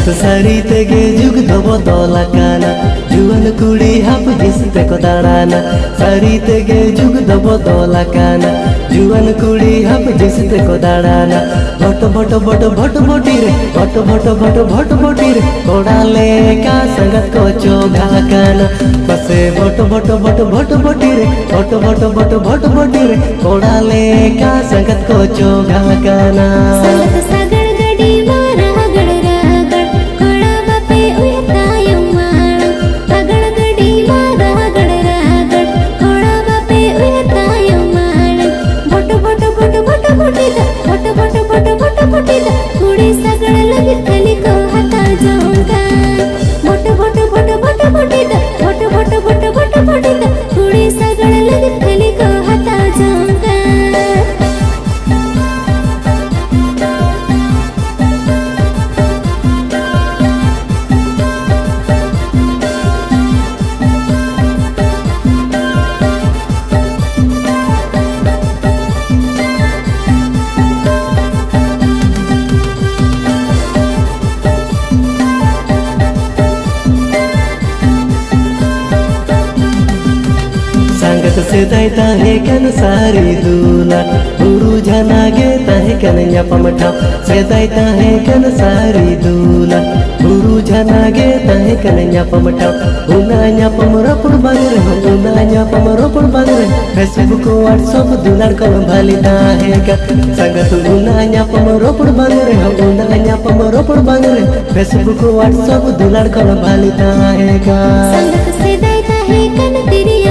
संगत सारी तेगे जुग दबो दोलाकाना जुआन कुड़ी हाप जिसते को दाड़ाना सारी तेगे जुग दबो दोलाकाना जुआन कुड़ी हाप जिसते को दाड़ाना भट भट भट भट भटी रे भट भट भट भट भटी रे कोड़ाले का संगत को चोगाकाना बसे भट भट भट भट भटी रे भट भट भट भट भटी रे कोड़ाले का संगत को चोगाकाना सेदाई ताहे कन सारी दूला गुरु जनागे ताहे कन न्यापम ठाप सेदाई ताहे कन सारी दूला गुरु जनागे ताहे कन न्यापम ठाप उना न्यापम रोपड़ बागरे उना न्यापम रोपड़ बागरे फेसबुक व्हाट्सएप दुलार को भाली ताहे का संगत उना न्यापम रोपड़ बागरे उना न्यापम रोपड़ बागरे फेसबुक व्हाट्सएप दुलार को भाली ताहे का संगत सेदाई ताहे कन तेरी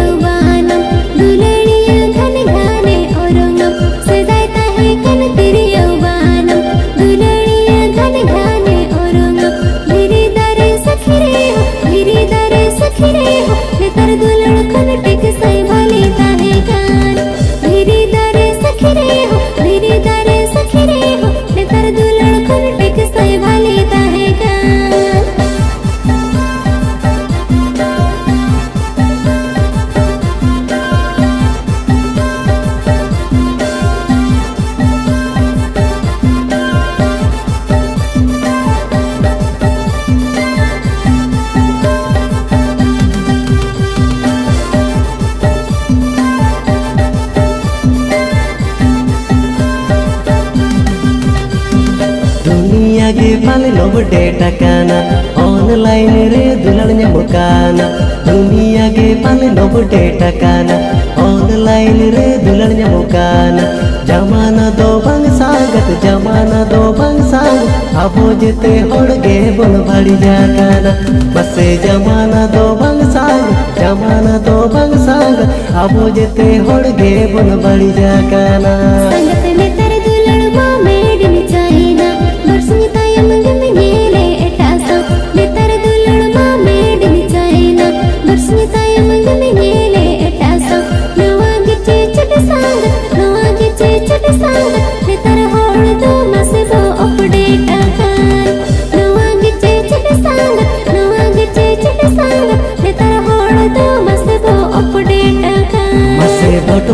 के पाले लोग डेटा काना ऑनलाइन रे दुलड़ने मुकाना दुनिया के पाले लोग डेटा काना ऑनलाइन रे दुलड़ने मुकाना जमाना दो बंग सागत जमाना दो बंग साग अबो जेते होड़गे बोल भाड़ी जाकाना बसे जमाना दो बंग साग जमाना दो बंग साग अबो जेते होड़गे बोल भाड़ी जाकाना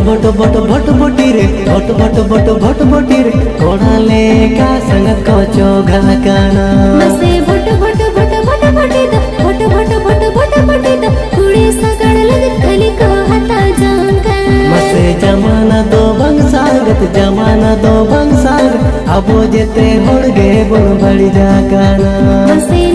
भट भट भट भटी रे भट भट भट भट भटी रे कोड़ाले का संगत को चोगाकाना मसे भट भट भट भट भटी the Bhat Bhat Bhat Bhat Bhatti the कुड़ी सगड़ लगत खली को हता जांका मसे जमाना दो बंग सागत जमाना दो बंग साग अबो जेते होड़गे बोल भड़ी जाकाना मसे